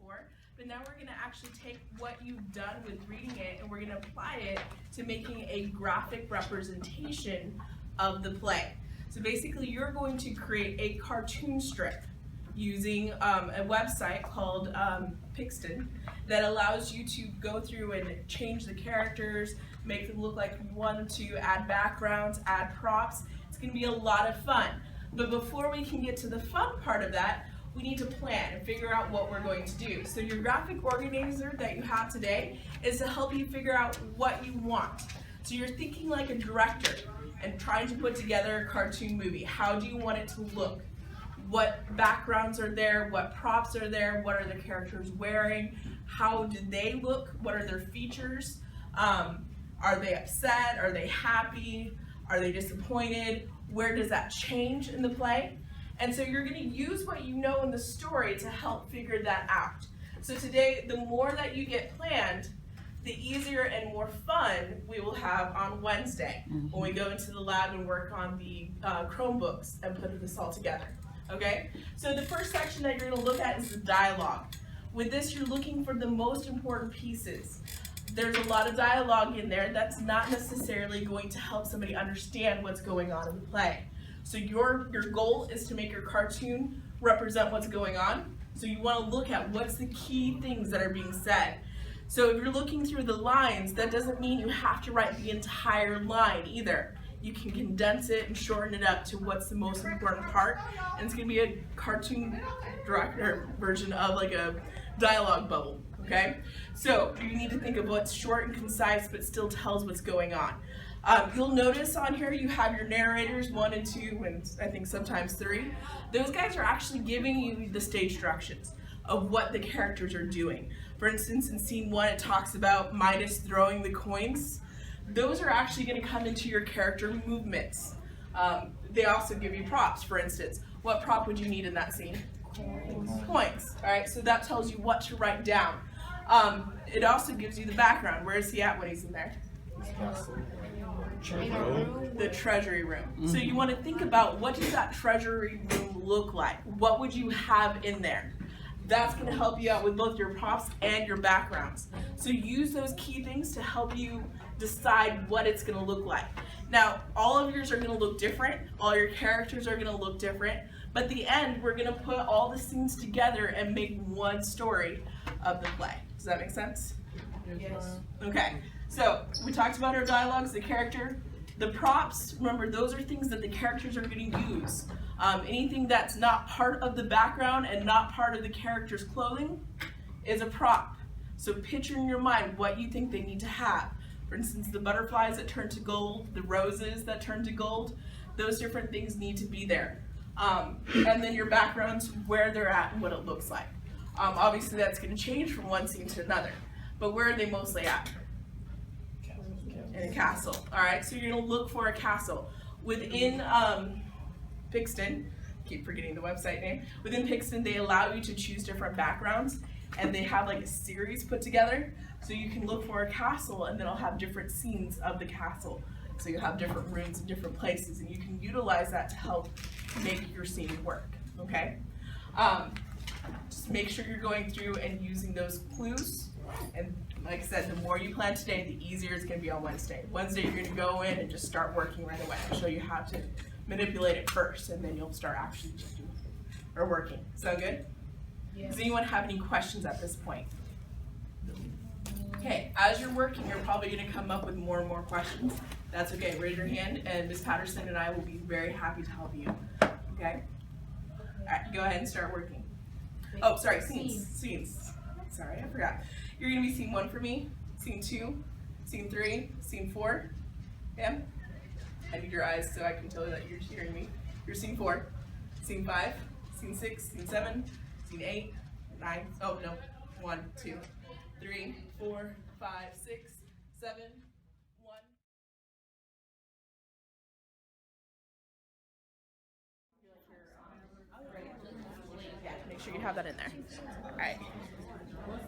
before, but now we're going to actually take what you've done with reading it and we're going to apply it to making a graphic representation of the play. So basically you're going to create a cartoon strip using a website called Pixton that allows you to go through and change the characters, make them look like you want them to, add backgrounds, add props. It's going to be a lot of fun. But before we can get to the fun part of that, we need to plan and figure out what we're going to do. So your graphic organizer that you have today is to help you figure out what you want. So you're thinking like a director and trying to put together a cartoon movie. How do you want it to look? What backgrounds are there? What props are there? What are the characters wearing? How do they look? What are their features? Are they upset? Are they happy? Are they disappointed? Where does that change in the play? And so you're going to use what you know in the story to help figure that out. So today, the more that you get planned, the easier and more fun we will have on Wednesday when we go into the lab and work on the Chromebooks and put this all together. Okay? So the first section that you're going to look at is the dialogue. With this, you're looking for the most important pieces. There's a lot of dialogue in there that's not necessarily going to help somebody understand what's going on in the play. So your goal is to make your cartoon represent what's going on. So you want to look at what's the key things that are being said. So if you're looking through the lines, that doesn't mean you have to write the entire line either. You can condense it and shorten it up to what's the most important part. And it's going to be a cartoon director version of like a dialogue bubble. Okay? So you need to think of what's short and concise but still tells what's going on. You'll notice on here you have your narrators 1 and 2 and I think sometimes 3. Those guys are actually giving you the stage directions of what the characters are doing. For instance, in scene 1 it talks about Midas throwing the coins. Those are actually going to come into your character movements. They also give you props. For instance, what prop would you need in that scene? Coins. All right, so that tells you what to write down. It also gives you the background. Where is he at when he's in there? The treasury room. So you want to think about what does that treasury room look like? What would you have in there? That's going to help you out with both your props and your backgrounds. So use those key things to help you decide what it's going to look like. Now, all of yours are going to look different. All your characters are going to look different. But at the end, we're going to put all the scenes together and make one story of the play. Does that make sense? Yes. Okay. So we talked about our dialogues, the character, the props. Remember, those are things that the characters are going to use. Anything that's not part of the background and not part of the character's clothing is a prop. So picture in your mind what you think they need to have. For instance, the butterflies that turn to gold, the roses that turn to gold, those different things need to be there. And then your backgrounds, where they're at and what it looks like. Obviously that's going to change from one scene to another. But where are they mostly at? In a castle. Alright, so you're going to look for a castle. Within Pixton, keep forgetting the website name, within Pixton they allow you to choose different backgrounds and they have like a series put together. So you can look for a castle and then it'll have different scenes of the castle. So you'll have different rooms in different places and you can utilize that to help make your scene work. Okay? Just make sure you're going through and using those clues. And like I said, the more you plan today, the easier it's going to be on Wednesday. Wednesday, you're going to go in and just start working right away. I'll show you how to manipulate it first, and then you'll start actually just doing it or working. Sound good? Yes. Does anyone have any questions at this point? Okay, as you're working, you're probably going to come up with more and more questions. That's okay. Raise your hand, and Ms. Patterson and I will be very happy to help you. Okay? All right, go ahead and start working. Oh, sorry, scenes. Sorry, I forgot. You're going to be scene 1 for me, scene 2, scene 3, scene 4. Yeah? I need your eyes so I can tell you that you're hearing me. You're scene 4, scene 5, scene 6, scene 7, scene 8, 9, oh no, 1, 2, 3, 4, 5, 6, 7, 1. Yeah, make sure you have that in there. All right.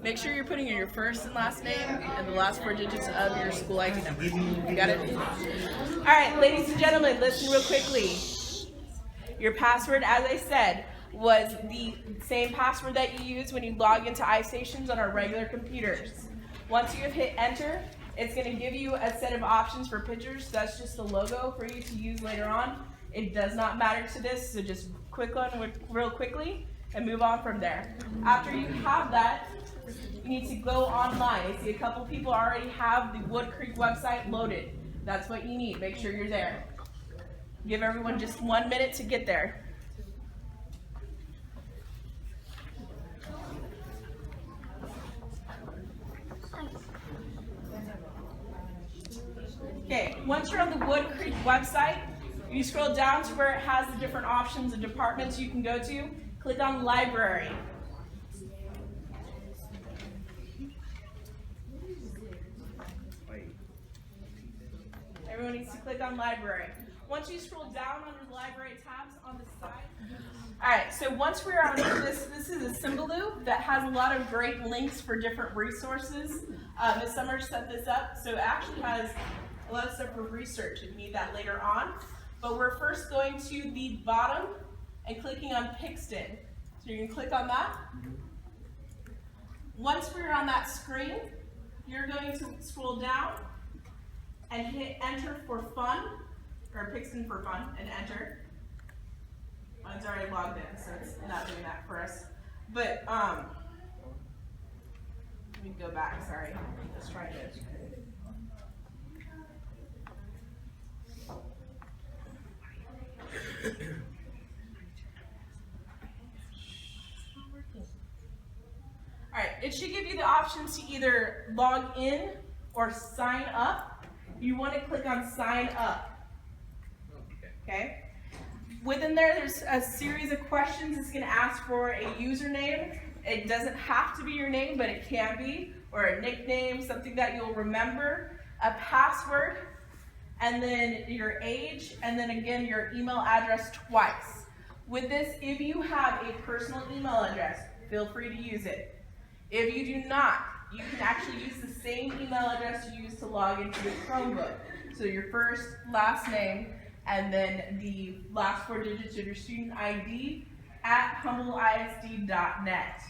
Make sure you're putting in your first and last name and the last 4 digits of your school ID number. You got it? All right, ladies and gentlemen, listen real quickly. Your password, as I said, was the same password that you use when you log into iStations on our regular computers. Once you have hit enter, it's going to give you a set of options for pictures. That's just the logo for you to use later on. It does not matter to this, so just click on it real quickly and move on from there. After you have that, you need to go online. I see a couple people already have the Wood Creek website loaded. That's what you need. Make sure you're there. Give everyone just 1 minute to get there. Okay, once you're on the Wood Creek website, you scroll down to where it has the different options and departments you can go to. Click on library. Everyone needs to click on library. Once you scroll down under the library tabs on the side. All right, so once we're on this is a symbol loop that has a lot of great links for different resources. Ms. Summers set this up, so it actually has a lot of stuff for research if you need that later on. But we're first going to the bottom and clicking on Pixton. So you're gonna click on that. Once we're on that screen, you're going to scroll down and hit enter for fun, or Pixton for fun, and enter. Mine's already logged in, so it's not doing that for us. But, let me go back, sorry. Let's try this. Alright, it should give you the option to either log in or sign up. You want to click on sign up. Okay? Within there's a series of questions. It's going to ask for a username. It doesn't have to be your name, but it can be, or a nickname, something that you'll remember, a password, and then your age, and then again your email address twice. With this, if you have a personal email address, feel free to use it. If you do not, you can actually use the same email address you use to log into your Chromebook. So your first, last name, and then the last 4 digits of your student ID at humbleisd.net.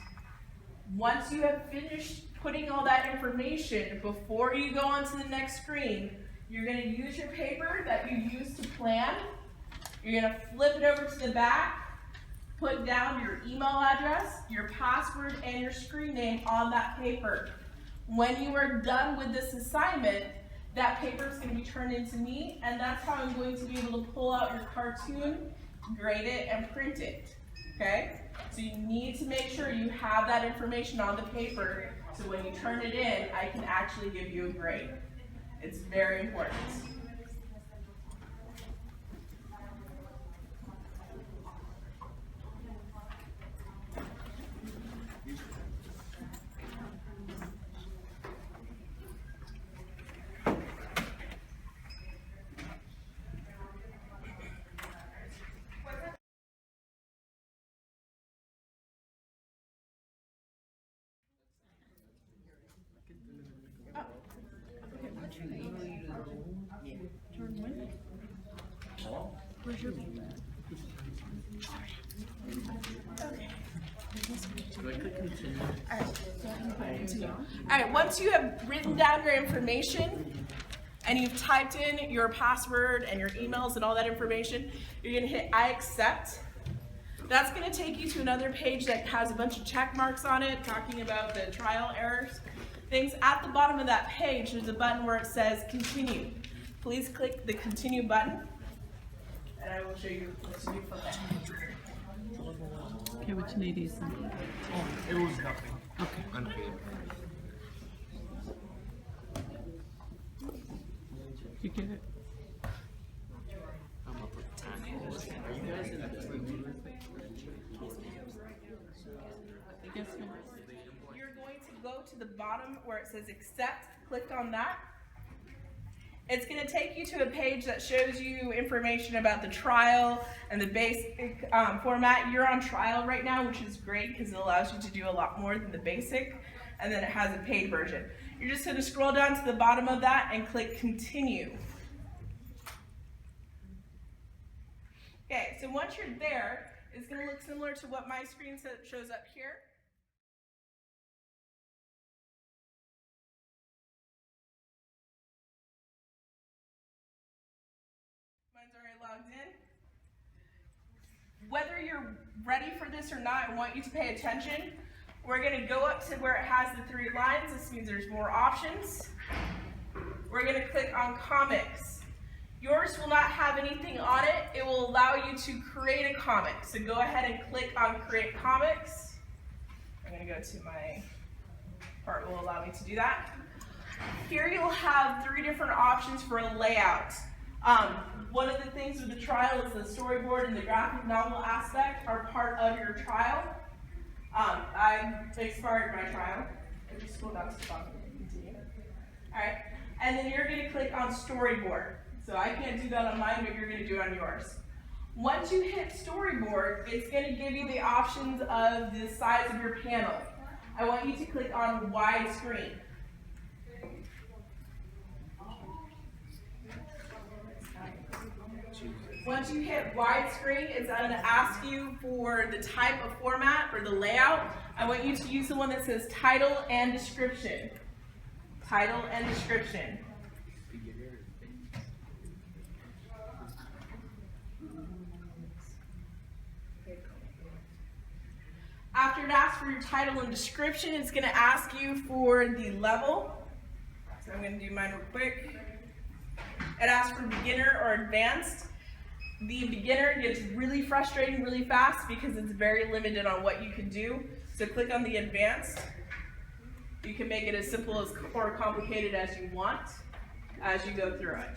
Once you have finished putting all that information, before you go on to the next screen, you're going to use your paper that you used to plan. You're going to flip it over to the back, put down your email address, your password, and your screen name on that paper. When you are done with this assignment, that paper is going to be turned into me, and that's how I'm going to be able to pull out your cartoon, grade it, and print it. Okay? So you need to make sure you have that information on the paper, so when you turn it in, I can actually give you a grade. It's very important. Where's your paper? Alright, once you have written down your information and you've typed in your password and your emails and all that information, you're going to hit I accept. That's going to take you to another page that has a bunch of check marks on it talking about the trial errors. Things at the bottom of that page, there's a button where it says continue. Please click the continue button, and I will show you what to do from there. Okay, what you need is something. Oh, it was nothing. Okay. Unpaid. You get it? I'm up with time. Are you guys in the Yes, ma'am. You're going to go to the bottom where it says accept, click on that. It's going to take you to a page that shows you information about the trial and the basic format. You're on trial right now, which is great because it allows you to do a lot more than the basic, and then it has a paid version. You're just going to scroll down to the bottom of that and click continue. Okay, so once you're there, is going to look similar to what my screen shows up here. Mine's already logged in. Whether you're ready for this or not, I want you to pay attention. We're going to go up to where it has the 3 lines. This means there's more options. We're going to click on comics. Yours will not have anything on it. It will allow you to create a comic. So go ahead and click on create comics. I'm going to go to my part will allow me to do that. Here you'll have 3 different options for a layout. One of the things with the trial is the storyboard and the graphic novel aspect are part of your trial. I expired my trial. I just scroll down to the bottom and continue. All right, and then you're going to click on storyboard. So I can't do that on mine, but you're going to do it on yours. Once you hit storyboard, it's going to give you the options of the size of your panel. I want you to click on widescreen. Once you hit widescreen, it's going to ask you for the type of format or the layout. I want you to use the one that says title and description. Title and description. After it asks for your title and description, it's going to ask you for the level. So I'm going to do mine real quick. It asks for beginner or advanced. The beginner gets really frustrating really fast because it's very limited on what you can do. So click on the advanced. You can make it as simple as or complicated as you want as you go through it.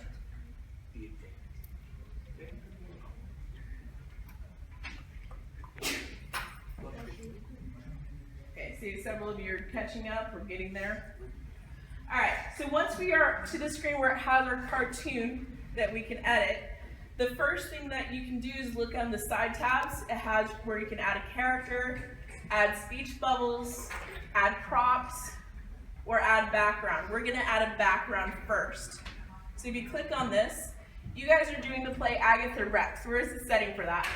Okay, see several of you are catching up or getting there. All right, so once we are to the screen where it has our cartoon that we can edit, the first thing that you can do is look on the side tabs. It has where you can add a character, add speech bubbles, add props, or add background. We're going to add a background first. So if you click on this, you guys are doing the play Agatha Rex. Where is the setting for that?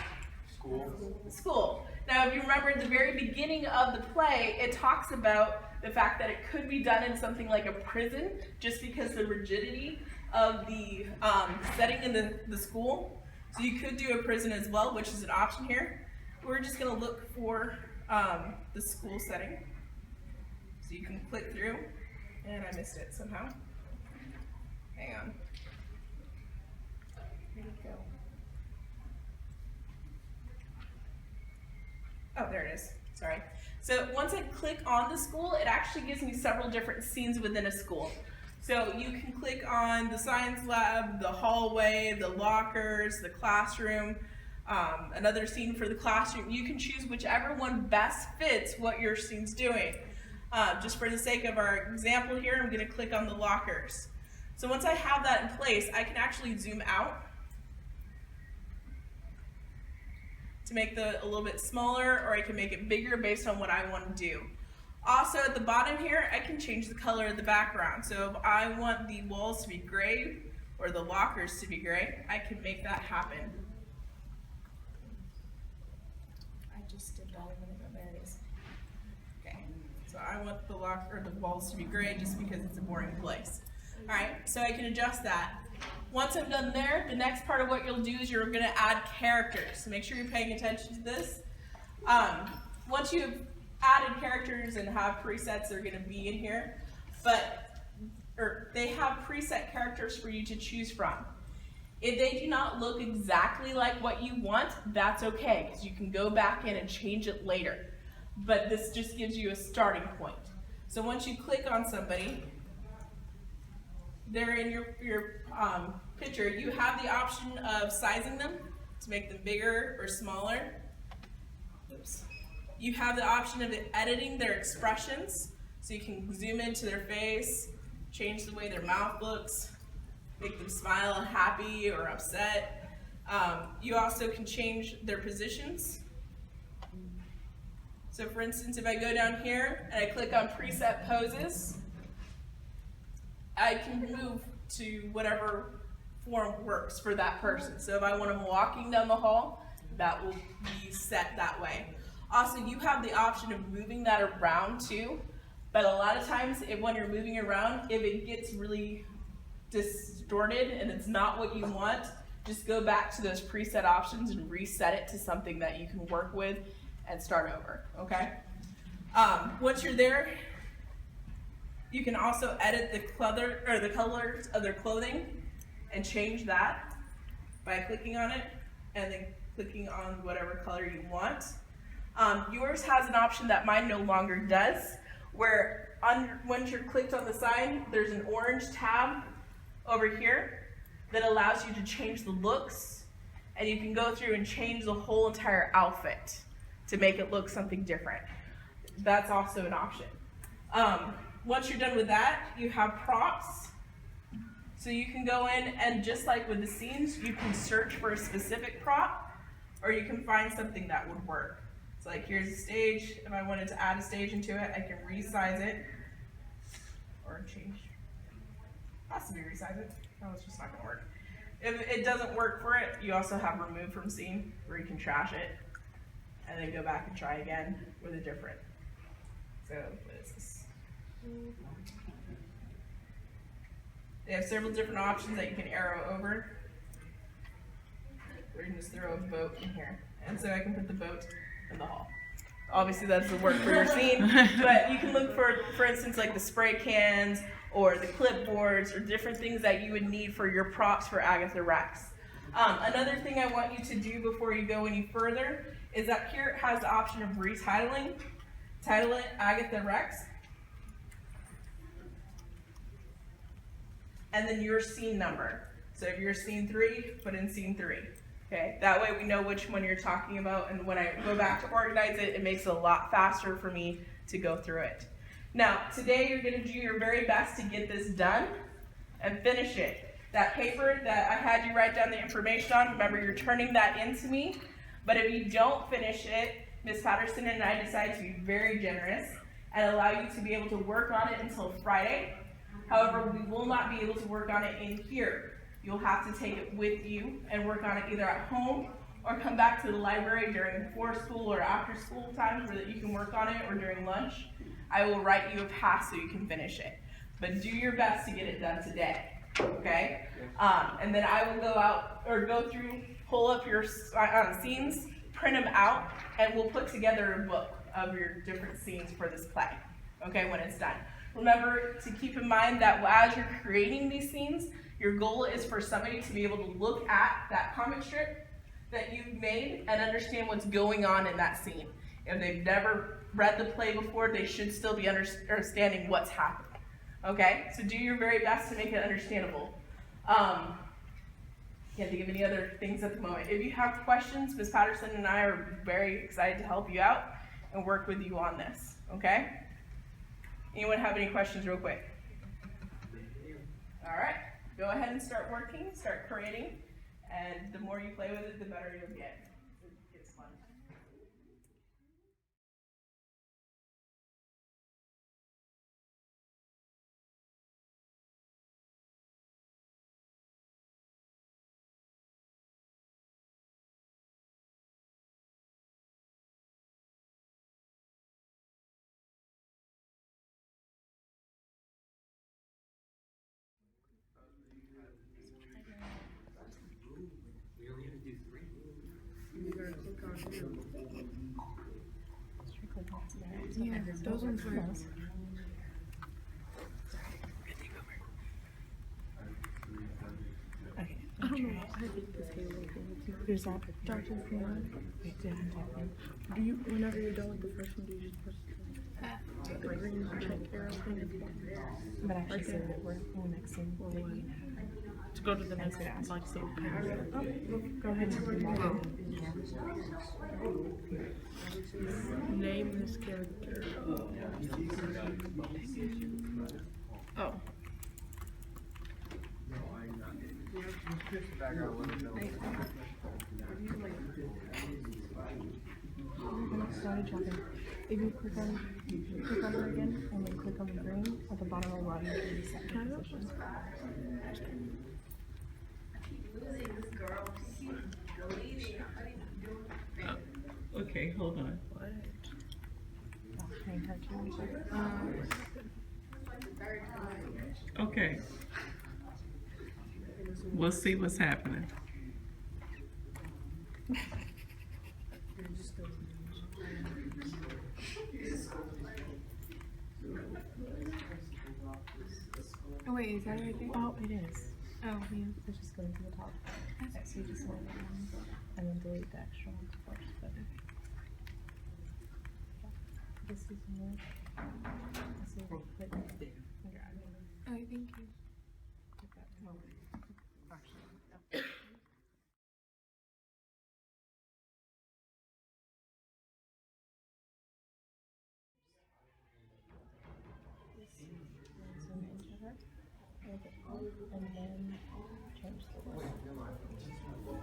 School. School. Now, if you remember at the very beginning of the play, it talks about the fact that it could be done in something like a prison, just because the rigidity of the setting in the school. So you could do a prison as well, which is an option here. We're just going to look for the school setting. So you can click through, and I missed it somehow. Hang on. Where'd it go? Oh, there it is. Sorry. So once I click on the school, it actually gives me several different scenes within a school. So you can click on the science lab, the hallway, the lockers, the classroom, another scene for the classroom. You can choose whichever one best fits what your scene's doing. Just for the sake of our example here, I'm going to click on the lockers. So once I have that in place, I can actually zoom out to make a little bit smaller, or I can make it bigger based on what I want to do. Also at the bottom here, I can change the color of the background. So if I want the walls to be gray or the lockers to be gray, I can make that happen. I just did that a minute ago. There it is. Okay, so I want the walls to be gray just because it's a boring place. All right, so I can adjust that. Once I'm done there, the next part of what you'll do is you're going to add characters. So make sure you're paying attention to this. Once you've added characters and have presets, they're going to be in here, or they have preset characters for you to choose from. If they do not look exactly like what you want, that's okay, because you can go back in and change it later. But this just gives you a starting point. So once you click on somebody, they're in your picture. You have the option of sizing them to make them bigger or smaller. Oops. You have the option of editing their expressions, so you can zoom into their face, change the way their mouth looks, make them smile happy or upset. You also can change their positions. So for instance, if I go down here and I click on preset poses, I can move to whatever form works for that person. So if I want them walking down the hall, that will be set that way. Also, you have the option of moving that around too, but a lot of times when you're moving around, if it gets really distorted and it's not what you want, just go back to those preset options and reset it to something that you can work with and start over, okay? Once you're there, you can also edit the colors of their clothing and change that by clicking on it and then clicking on whatever color you want. Yours has an option that mine no longer does, where once you're clicked on the sign, there's an orange tab over here that allows you to change the looks, and you can go through and change the whole entire outfit to make it look something different. That's also an option. Once you're done with that, you have props. So you can go in and just like with the scenes, you can search for a specific prop, or you can find something that would work. So like here's a stage. If I wanted to add a stage into it, I can resize it or change. Possibly resize it. No, it's just not gonna work. If it doesn't work for it, you also have remove from scene where you can trash it and then go back and try again with a different. So what is this? They have several different options that you can arrow over. Or you can just throw a boat in here. And so I can put the boat in the hall. Obviously that doesn't work for your scene, but you can look for instance, like the spray cans or the clipboards or different things that you would need for your props for Agatha Rex. Another thing I want you to do before you go any further is that here it has the option of retitling. Title it Agatha Rex. And then your scene number. So if you're scene 3, put in scene 3. Okay, that way we know which one you're talking about, and when I go back to organize it, it makes it a lot faster for me to go through it. Now, today you're gonna do your very best to get this done and finish it. That paper that I had you write down the information on, remember you're turning that into me, but if you don't finish it, Ms. Patterson and I decided to be very generous and allow you to be able to work on it until Friday. However, we will not be able to work on it in here. You'll have to take it with you and work on it either at home or come back to the library during before school or after school times where you can work on it, or during lunch. I will write you a pass so you can finish it. But do your best to get it done today, okay? And then I will go out or go through, pull up your scenes, print them out, and we'll put together a book of your different scenes for this play, okay, when it's done. Remember to keep in mind that as you're creating these scenes, your goal is for somebody to be able to look at that comic strip that you've made and understand what's going on in that scene. If they've never read the play before, they should still be understanding what's happening. Okay, so do your very best to make it understandable. Can't think of any other things at the moment. If you have questions, Ms. Patterson and I are very excited to help you out and work with you on this, okay? Anyone have any questions real quick? All right, go ahead and start working, start creating, and the more you play with it, the better you'll get. It's fun. We only have to do 3. Yeah, those ones were. Okay. I don't know. I think this game will be. Who's that? Dr. Fiona. Do you, whenever you're done with the first one, do you just press the green check arrow thing? But I should say that we're on the next scene. To go to the next one, like so. Go ahead and do that. Name this character. Oh. Started chopping. If you click on her again and then click on the green at the bottom, will allow you to reset the position. Okay, hold on. Hang her too. Okay. We'll see what's happening. Oh wait, is that right there? Oh, it is. Oh, yeah. Let's just go to the top. Okay, so you just select that one, and then delete the extra ones first. But this is more. This is like there. Oh, thank you. Zoom into her. Okay. And then change the look.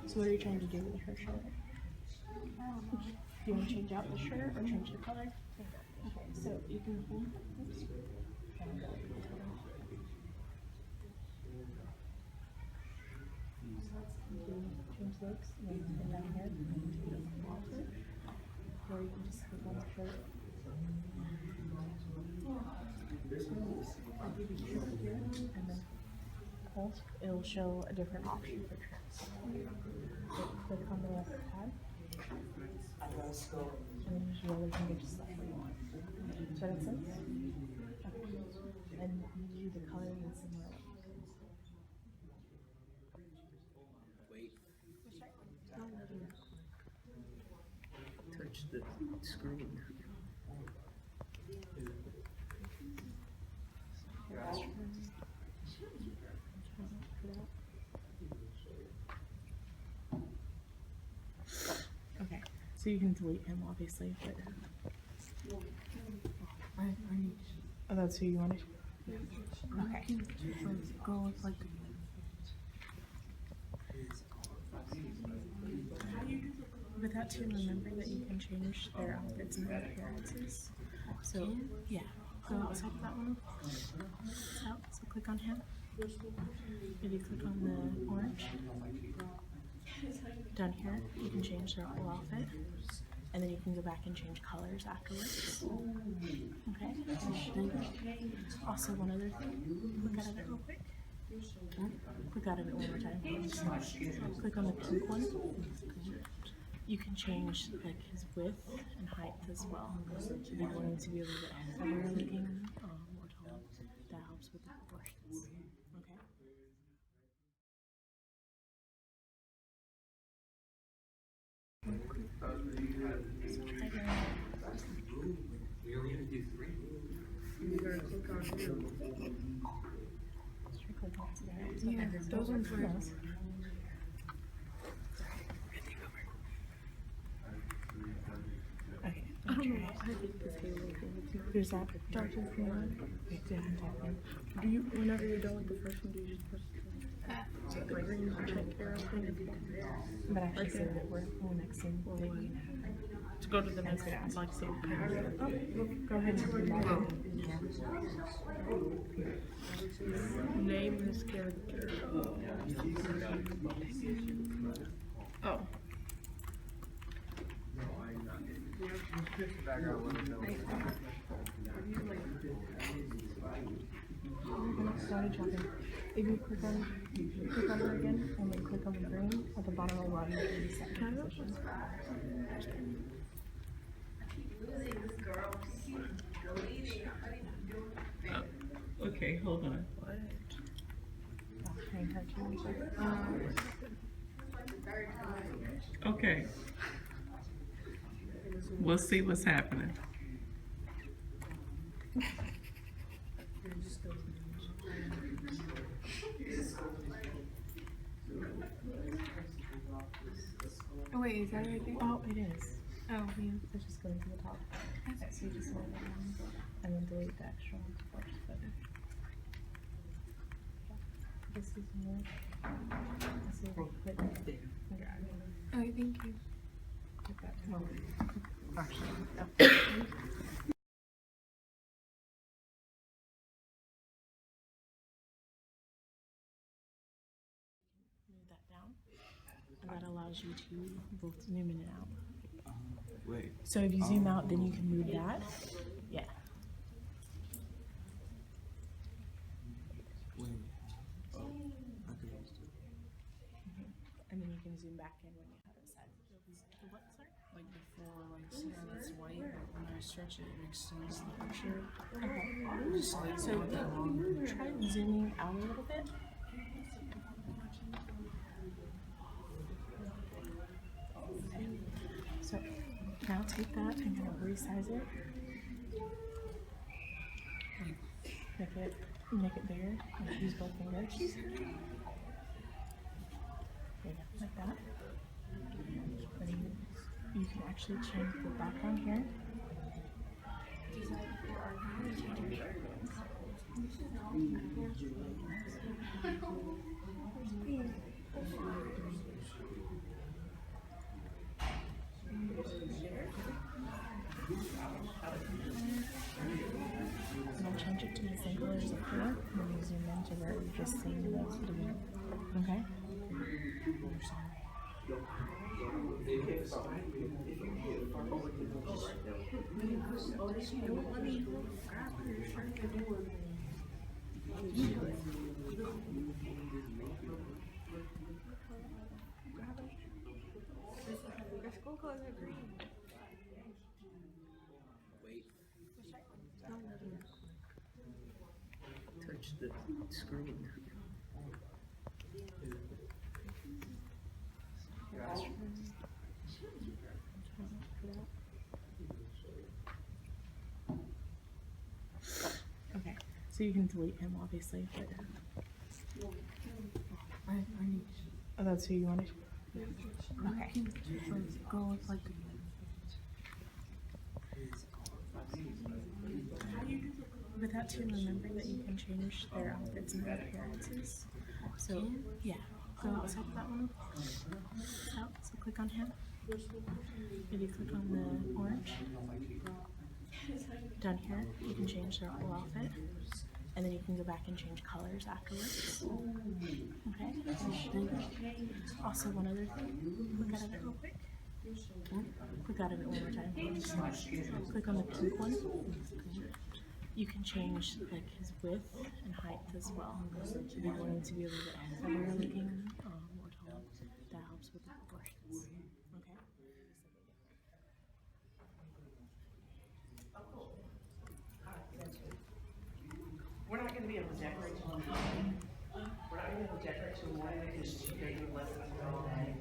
So what are you trying to do with her shirt? Do you want to change out the shirt or change the color? Okay, so you can hold this. Change looks and then put it down here. Or you can just click on the shirt. And then pulse, it'll show a different option for trims. So click on the left tab. And then just roll it and get just like what you want. Does that make sense? Okay. And you do the coloring in similar ways. Wait. Don't let him touch the screen. Okay, so you can delete him obviously, but oh, that's who you wanted? Okay. Go with like with that too, remember that you can change their outfits and their appearances. So yeah, go outside of that one. So click on him. If you click on the orange down here, you can change their whole outfit, and then you can go back and change colors afterwards. Okay. Also, one other thing. Look at it real quick. Click out of it one more time. Click on the pink one. You can change like his width and height as well. If you want him to be a little bit heavier looking or tall, that helps with the proportions. Okay. We only have to do 3. Yeah, those ones were. Okay. I don't know. I hate this Halo. Who's that? Dr. Freeman. Yeah, I'm talking. Do you, whenever you're done with the first one, do you just press the green check arrow thing? But actually, say that we're on the next scene. To go to the next one, like say, Oh, go ahead and do that. name this character. Oh. Started talking. If you click on her again, and then click on the green at the bottom of the bottom, you can reset the position. Okay, hold on. Hang her too. Okay. We'll see what's happening. Oh wait, is that right there? Oh, it is. Oh, yeah. Let's just go to the top. Okay, so you just select that one, and then delete the extra ones first. But this is more. This is like there. Oh, thank you. Move that down, and that allows allows you to both zoom in and out. Wait. So if you zoom out, then you can move that. Yeah. Wait. Oh, I can understand. And then you can zoom back in when you have it set. The what, sorry? Like before, like see how it's white, but when I stretch it, it extends the picture. Okay. Just like So not that long. try zooming out a little bit. So now take that and kind of resize it. Make it bigger. And use both fingers. There you go, like that. And you can actually change the background here. And then change it to the same color as up here, and then you zoom in to where you're just seeing the beginning. Okay? Wait. Touch the screen. Okay, so you can delete him obviously, but I need oh, that's who you wanted. Okay. to go with like With that too, remember that you can change their outfits and their appearances. So yeah, go outside of that one. Out, so click on him. Maybe click on the orange. Down here, you can change their whole outfit. And then you can go back and change colors afterwards. Okay? Also, one other thing, look out of it real quick. Click out of it one more time. Click on the pink one. You can change like his width and height as well. If you want him to be a little bit heavier looking or tall, that helps with the proportions. Okay? We're not gonna be able to decorate till morning. We're not gonna be able to decorate till morning because they're doing lessons all day.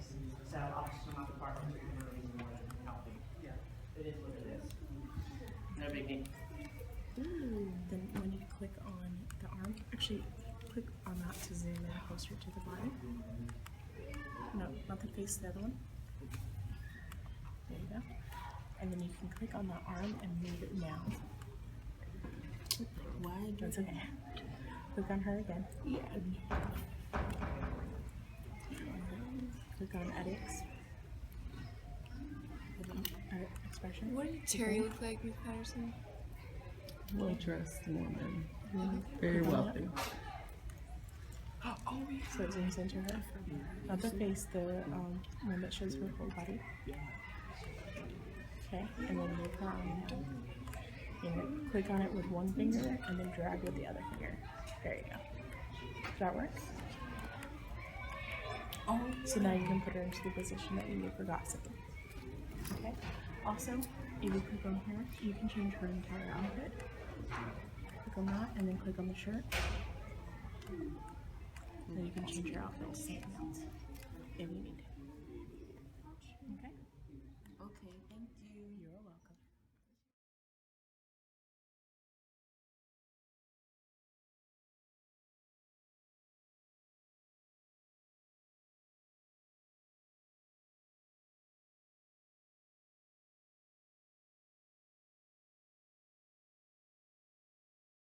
So I'll just come out the park and treat them early in the morning, helping. Yeah, it is what it is. No biggie. Then when you click on the arm, actually click on that to zoom in closer to the body. No, not the face, the other one. There you go. And then you can click on the arm and move it now. why That's okay. Click on her again. Click on edits. Edit expression. What did Terry look like, Ms. Patterson? Well-dressed woman, very wealthy. So it zooms into her. Not the face, the one that shows her whole body. Okay, and then make her arm now. Click on it with one finger and then drag with the other finger. There you go. Does that work? Oh, so now you can put her into the position that you forgot something. Okay. Also, if you click on here, you can change her entire outfit. Click on that and then click on the shirt. Then you can change your outfit to something else.